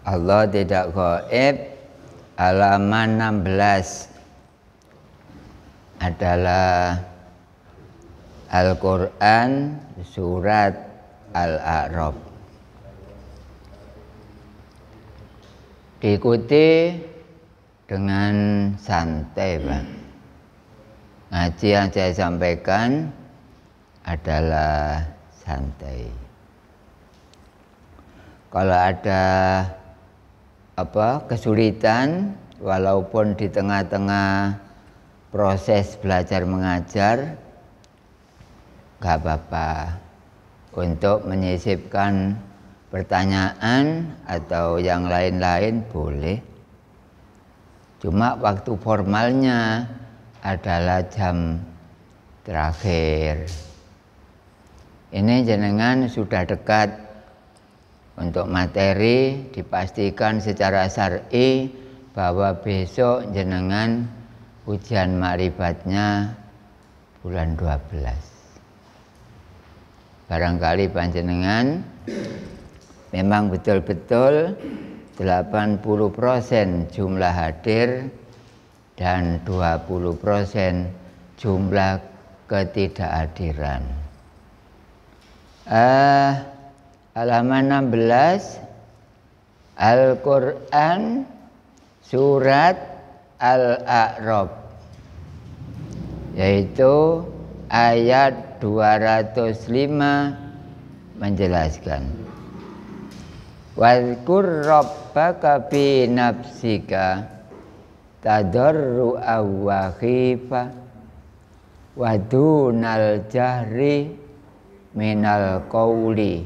Allah tidak gaib. Halaman 16 adalah Al-Quran surat Al-A'raf. Diikuti dengan santai, Pak. Ngaji yang saya sampaikan adalah santai. Kalau ada kesulitan, walaupun di tengah-tengah proses belajar mengajar, nggak apa-apa untuk menyisipkan pertanyaan atau yang lain-lain boleh. Cuma waktu formalnya adalah jam terakhir. Ini jenengan sudah dekat untuk materi, dipastikan secara syar'i bahwa besok jenengan ujian makrifatnya bulan 12. Barangkali panjenengan memang betul-betul 80% jumlah hadir dan 20% jumlah ketidakhadiran. Halaman 16 Al-Quran surat Al-A'raf, yaitu ayat 205 menjelaskan, wadhkur rabbaka fi nafsika tadarru'a wa khifa wa dunal jahri minal qawli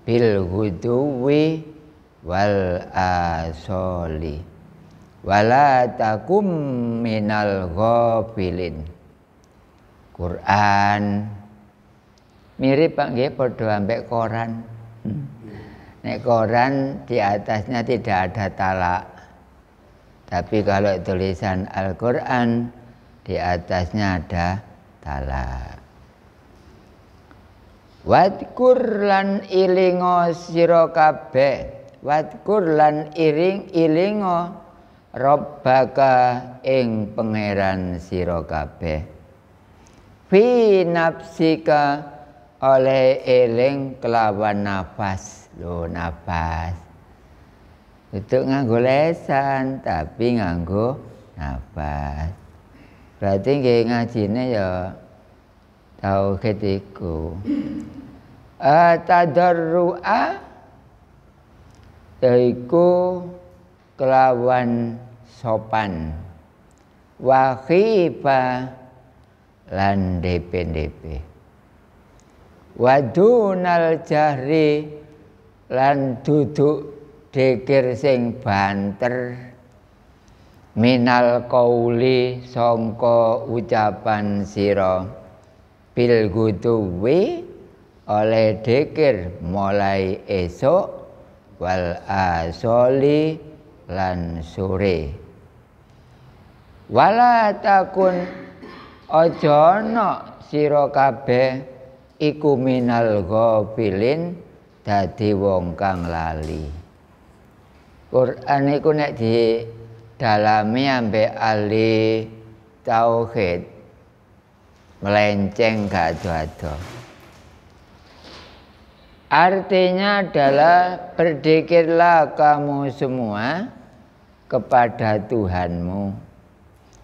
bil ghuduwi wal asoli wala takum minal ghafilin. Quran mirip Pak nggih, padha ambek koran. Nek koran di atasnya tidak ada talak, tapi kalau tulisan Al-Quran di atasnya ada talak. Wadkur lan ilingo sira kabeh, wadkur lan ilingo rabbaka ing pangeran sira kabeh, fi nafsika oleh eling kelawan nafas. Lho, nafas itu nganggo lesan tapi nganggo nafas. Berarti nggih ngajine ya tauhid iku. Tadarru'a yaiku kelawan sopan, wa khifa lan DP, wa dunal jahri lan duduk dikir sing banter, minal qauli sangka ucapan sira, bil guduwi oleh dikir mulai esok, wal asoli lan sore. Wala takun aja ana sira kabeh iku minal ghafilin dadi wong kang lali. Quran iku nek didalami ambek ahli tauhid melenceng gak ado-ado. Artinya adalah berzikirlah kamu semua kepada Tuhanmu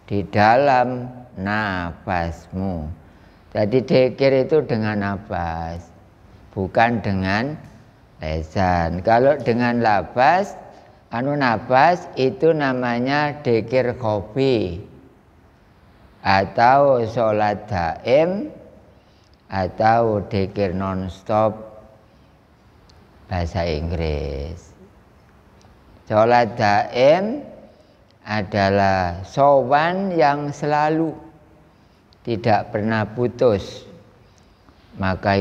di dalam nafasmu. Jadi zikir itu dengan nafas, bukan dengan lesan. Kalau dengan nafas itu namanya zikir khafi atau sholat daim atau zikir non-stop bahasa Inggris. Sholat daim adalah sowan yang selalu, tidak pernah putus. Maka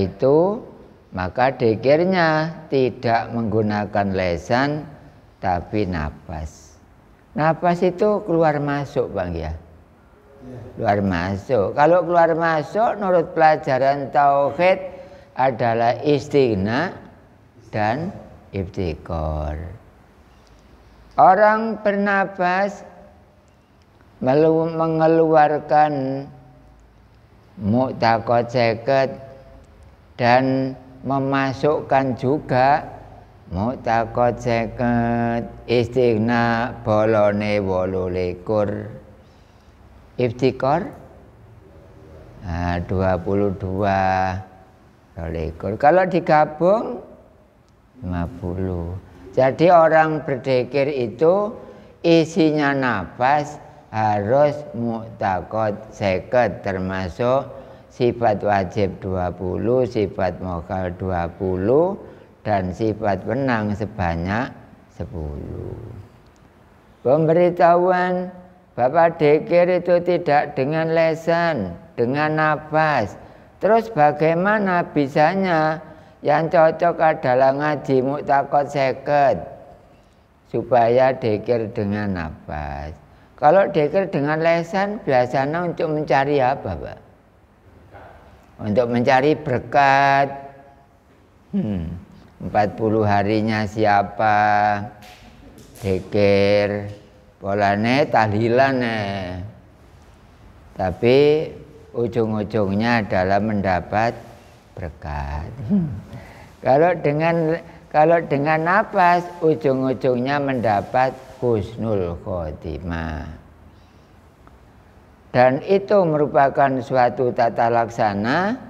zikirnya tidak menggunakan lesan tapi nafas. Nafas itu keluar masuk, Bang ya. Keluar masuk. Kalau keluar masuk menurut pelajaran tauhid adalah istighna dan ibtikor. Orang bernapas mengeluarkan mu'taqad 50 dan memasukkan juga mu'taqad 50, istighna bolone 28, iftikor 22. Kalau digabung 50. Jadi orang berzikir itu isinya nafas harus mu'taqad 50, termasuk sifat wajib 20, sifat mokal 20, dan sifat wenang sebanyak 10. Pemberitahuan Bapak dzikir itu tidak dengan lesan, dengan nafas. Terus bagaimana bisanya? Yang cocok adalah ngaji mu'taqad 50 supaya dzikir dengan nafas. Kalau dzikir dengan lesan biasanya untuk mencari apa, Pak? Untuk mencari berkat. 40 harinya siapa? Dzikir polane tahlilan. Tapi ujung-ujungnya adalah mendapat berkat. Kalau dengan nafas ujung-ujungnya mendapat husnul khotimah. Dan itu merupakan suatu tata laksana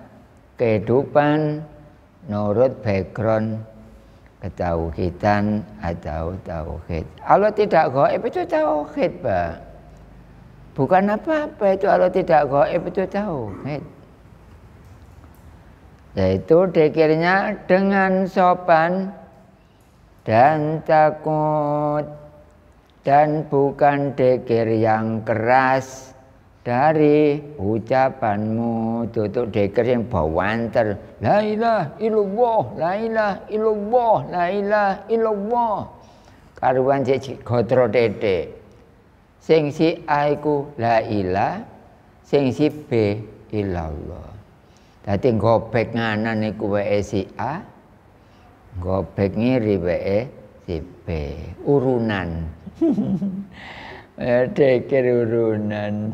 kehidupan menurut background ketauhidan atau tauhid. Allah tidak gaib itu tauhid, Pak. Bukan apa-apa itu Allah tidak gaib itu tauhid. Yaitu dzikirnya dengan sopan dan takut, dan bukan dzikir yang keras dari ucapanmu. Tutup dzikir yang bawanter, la ilaha illallah, la ilaha illallah, la ilaha illallah. Karuan cek gotro tete. Sing si A iku la ilaha, sing si B illallah. Dadi gobek nganan iku wae si A, gobek ngiri wae si B. Urunan. Dzikir urunan.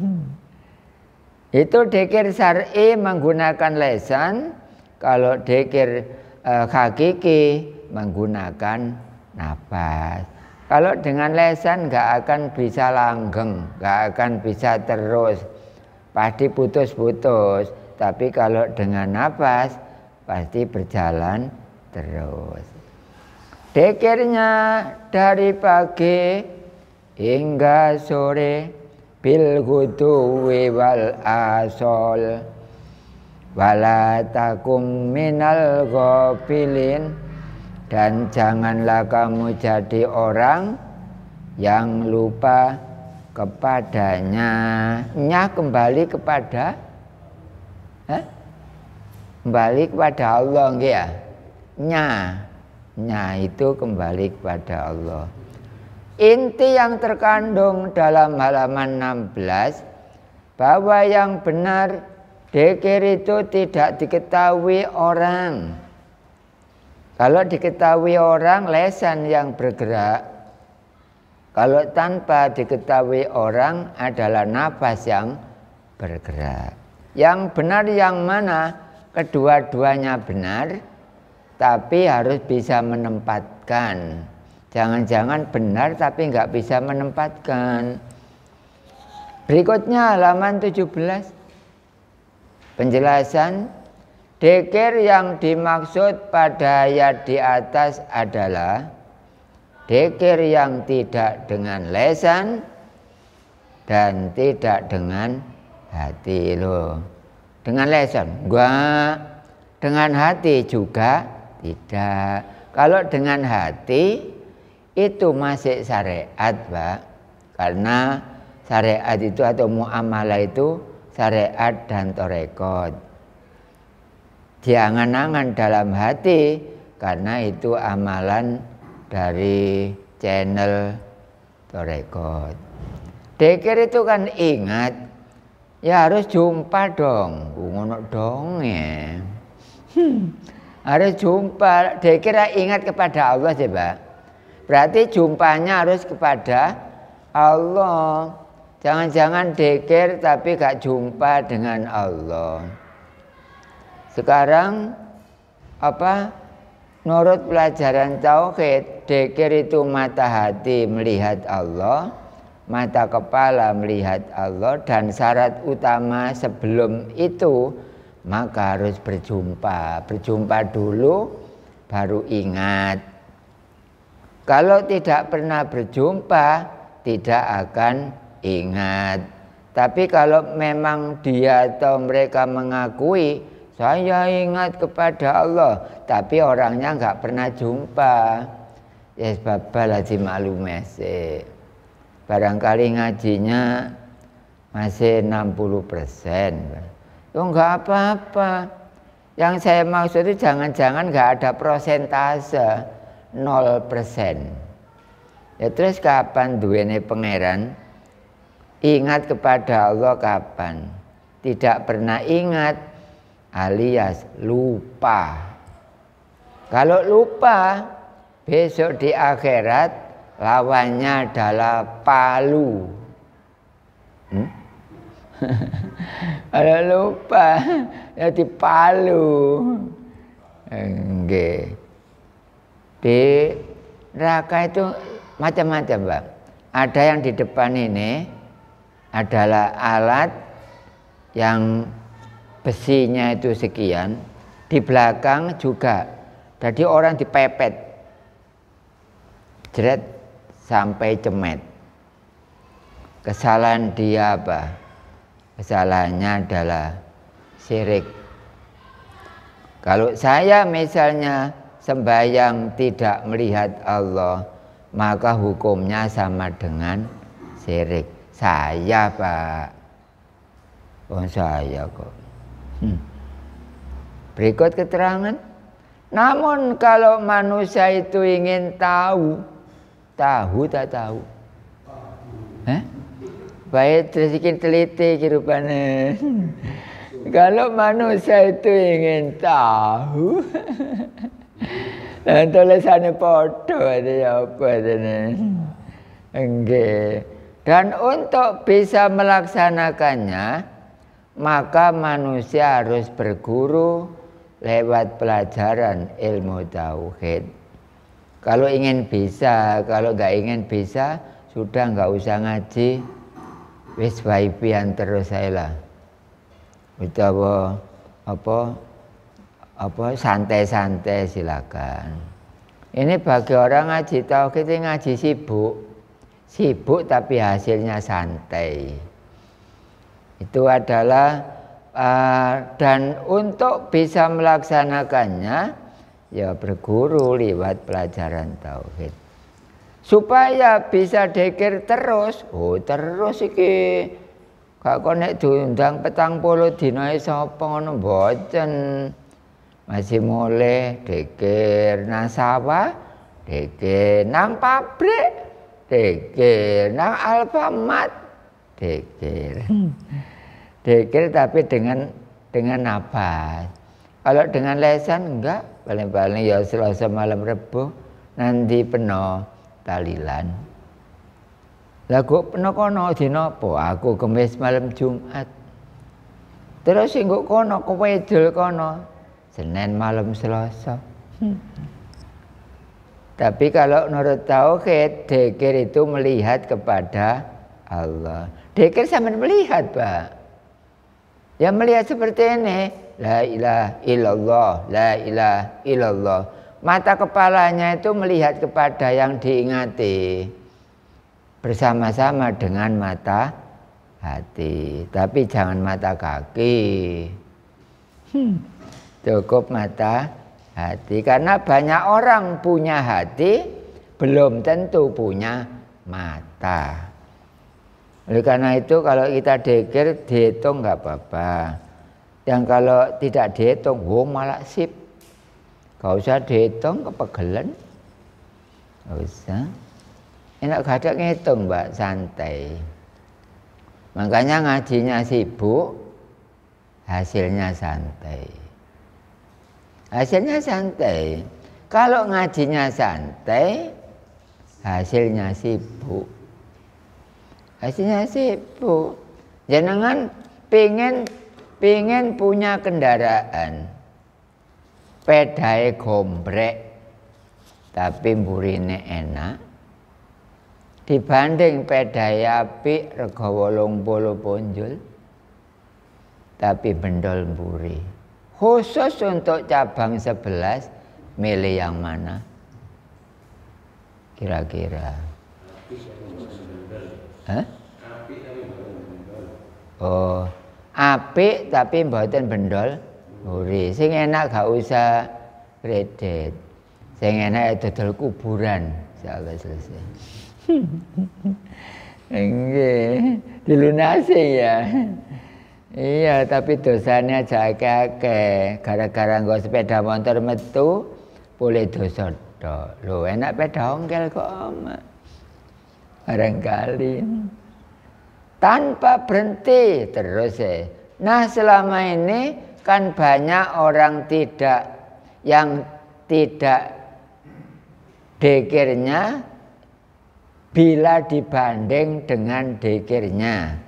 Itu dzikir syar'i menggunakan lesan. Kalau dzikir hakiki menggunakan nafas. Kalau dengan lesan nggak akan bisa langgeng, nggak akan bisa terus, pasti putus-putus. Tapi kalau dengan nafas pasti berjalan terus. Dzikirnya dari pagi hingga sore, bil ghuduwi wal asol, wala takum minal ghafilin, dan janganlah kamu jadi orang yang lupa kepadanya. Nya kembali kepada kembali kepada Allah, nggih ya. Nya itu kembali kepada Allah. Inti yang terkandung dalam halaman 16 bahwa yang benar dzikir itu tidak diketahui orang. Kalau diketahui orang, lesan yang bergerak. Kalau tanpa diketahui orang adalah nafas yang bergerak. Yang benar yang mana? Kedua-duanya benar, tapi harus bisa menempatkan. Jangan-jangan benar tapi nggak bisa menempatkan. Berikutnya halaman 17. Penjelasan dzikir yang dimaksud pada ayat di atas adalah dzikir yang tidak dengan lesan dan tidak dengan hati. Loh, dengan lesan enggak, dengan hati juga tidak. Kalau dengan hati itu masih syariat, Pak. Karena syariat itu atau muamalah itu syariat dan torekot. Diangan-angan dalam hati karena itu amalan dari channel torekot. Dzikir itu kan ingat, ya harus jumpa dong, ngono dong ya. Harus jumpa. Dzikir ingat kepada Allah sih, Pak. Berarti jumpanya harus kepada Allah. Jangan-jangan dzikir tapi gak jumpa dengan Allah. Sekarang menurut pelajaran tauhid, dzikir itu mata hati melihat Allah, mata kepala melihat Allah, dan syarat utama sebelum itu maka harus berjumpa. Berjumpa dulu baru ingat. Kalau tidak pernah berjumpa tidak akan ingat. Tapi kalau memang dia atau mereka mengakui saya ingat kepada Allah, tapi orangnya nggak pernah jumpa, ya sebab lazim maklum sih. Barangkali ngajinya masih 60%. Oh nggak apa-apa. Yang saya maksud itu jangan-jangan nggak ada persentase 0%. Ya terus kapan duwene pangeran? Ingat kepada Allah kapan? Tidak pernah ingat alias lupa. Kalau lupa besok di akhirat lawannya adalah palu. Kalau lupa ya dipalu. Nggih. Di neraka itu macam-macam, Bang. Ada yang di depan ini adalah alat yang besinya itu sekian, di belakang juga. Jadi orang dipepet jeret sampai cemet. Kesalahan dia apa? Kesalahannya adalah syirik. Kalau saya misalnya sembahyang tidak melihat Allah, maka hukumnya sama dengan syirik. Saya, Pak. Oh saya kok. Berikut keterangan. Namun kalau manusia itu ingin tahu tak tahu. Baik terus teliti kirupane. Kalau manusia itu ingin tahu, dan tulisannya podo ada apa enggak. Dan untuk bisa melaksanakannya, maka manusia harus berguru lewat pelajaran ilmu tauhid. Kalau ingin bisa, kalau nggak ingin bisa, sudah nggak usah ngaji. Wis waipian terus saya lah. Itu apa santai-santai silakan. Ini bagi orang ngaji tauhid, ngaji sibuk tapi hasilnya santai. Itu adalah dan untuk bisa melaksanakannya ya berguru lewat pelajaran tauhid. Supaya bisa dzikir terus, terus iki gak konek diundang 40 dina sapa ngono mboten. Masih mulai dzikir nang sawah, dzikir nang pabrik, dzikir nang Alfamart, dzikir. Dzikir tapi dengan nafas. Kalau dengan lesan enggak, paling-paling ya Selasa malam Rebo nanti penuh talilan. Lagu penuh kono dina apa? Aku Kamis malam Jumat. Terus sing kono kowe idul kono Senin malam Selasa. Tapi kalau menurut tauhid, dzikir itu melihat kepada Allah. Dzikir sambil melihat, Pak. Ya melihat seperti ini, la ilaha illallah, la ilaha illallah. Mata kepalanya itu melihat kepada yang diingati bersama-sama dengan mata hati. Tapi jangan mata kaki. Cukup mata hati. Karena banyak orang punya hati, belum tentu punya mata. Oleh karena itu kalau kita dzikir dihitung nggak apa-apa. Yang kalau tidak dihitung, malah sip. Gak usah dihitung kepegelen. Gak usah. Enak gak ada ngitung, Mbak, santai. Makanya ngajinya sibuk, hasilnya santai. Hasilnya santai. Kalau ngajinya santai, hasilnya sibuk. Hasilnya sibuk. Jenengan pingin punya kendaraan, pedae gombrek, tapi mburine enak. Dibanding pedae apik rega 80 punjul, tapi bendol mburi. Khusus untuk cabang 11, milih yang mana? Kira-kira? Hah? Oh, apik tapi mboten bendol mburi. Sing enak gak usah kredit. Sing enak dodol kuburan, insyaallah selesai. Nggih, dilunasi ya. Iya, tapi dosanya akeh-akeh. Gara-gara nggo sepeda motor metu boleh dosa tok. Lho, enak peda ongkel kok amat. Barangkali tanpa berhenti terus ya. Nah, selama ini kan banyak orang yang tidak dzikirnya bila dibanding dengan dzikirnya.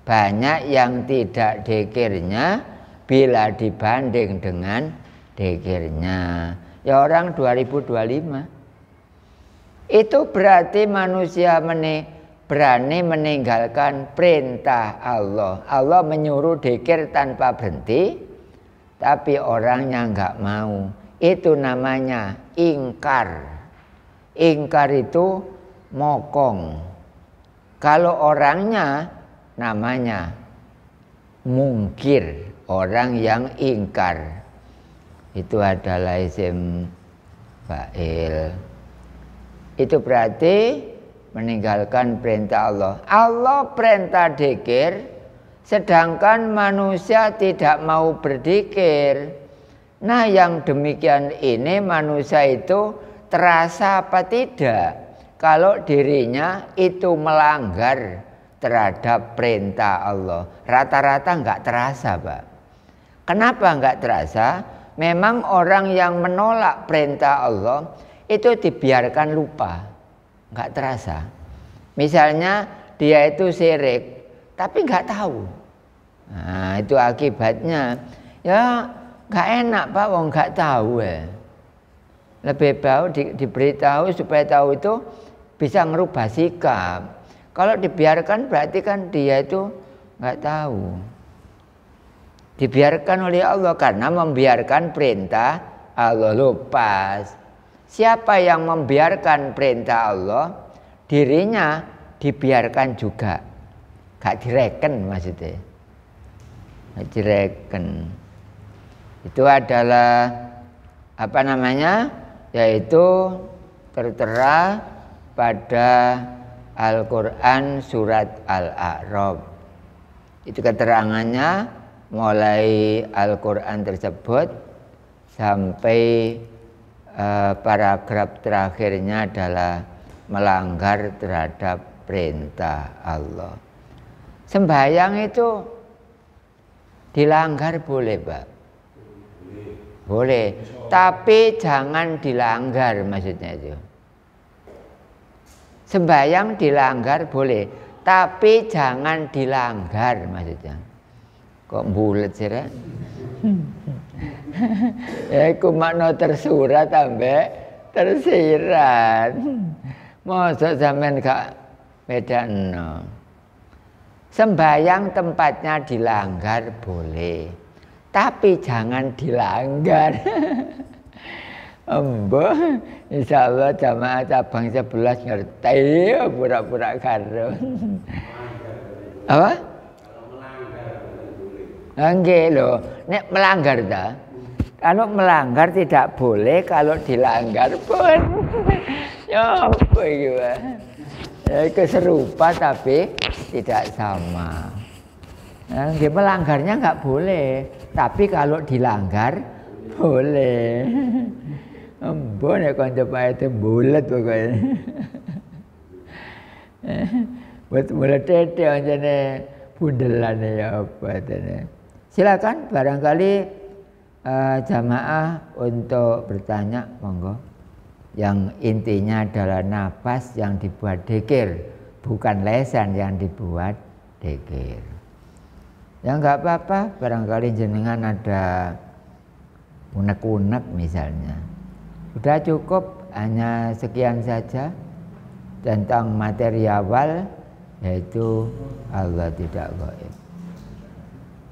Banyak yang tidak dzikirnya bila dibanding dengan dzikirnya. Ya orang 2025. Itu berarti manusia berani meninggalkan perintah Allah. Allah menyuruh dzikir tanpa berhenti, tapi orangnya nggak mau. Itu namanya ingkar. Ingkar itu mokong. Kalau orangnya namanya mungkir, orang yang ingkar. Itu adalah isim fa'il. Itu berarti meninggalkan perintah Allah. Allah perintah dzikir, sedangkan manusia tidak mau berzikir. Nah, yang demikian ini manusia itu terasa apa tidak kalau dirinya itu melanggar terhadap perintah Allah? Rata-rata nggak terasa, Pak. Kenapa nggak terasa? Memang orang yang menolak perintah Allah itu dibiarkan lupa, nggak terasa. Misalnya dia itu syirik, tapi nggak tahu. Nah, itu akibatnya. Ya nggak enak, Pak, wong nggak tahu ya. Lebih baik diberitahu supaya tahu itu bisa ngerubah sikap. Kalau dibiarkan berarti kan dia itu nggak tahu. Dibiarkan oleh Allah karena membiarkan perintah Allah lupa. Siapa yang membiarkan perintah Allah, dirinya dibiarkan juga. Gak direken maksudnya. Gak direken. Itu adalah apa namanya? Yaitu tertera pada Al-Quran surat Al-A'raf. Itu keterangannya mulai Al-Quran tersebut sampai paragraf terakhirnya adalah melanggar terhadap perintah Allah. Sembahyang itu dilanggar boleh, Pak? Boleh, tapi jangan dilanggar maksudnya itu. Sembahyang dilanggar boleh, tapi jangan dilanggar maksudnya. Kok bulet sih, Rek? Ya, aku makna tersurat sampai tersirat. Masa sampean gak bedano. Sembahyang tempatnya dilanggar boleh, tapi jangan dilanggar. Embo, insyaallah jamaah cabang 11 ngerti, pura-pura karo. Apa? Nggih lho, nek melanggar ta. Kalau melanggar tidak boleh, kalau dilanggar pun. Ya apa iki, Pak? Ya itu serupa tapi tidak sama. Nggih, melanggarnya enggak boleh, tapi kalau dilanggar boleh. Embo nek kanca paete bulet pokoknya. Buat bulet tete anjane bundelane ya apa tene. Silakan barangkali jamaah untuk bertanya, monggo. yang intinya adalah nafas yang dibuat dzikir, bukan lesan yang dibuat dzikir. Ya nggak apa-apa, barangkali jenengan ada unek-unek misalnya. Sudah cukup, hanya sekian saja tentang materi awal, yaitu Allah tidak gaib.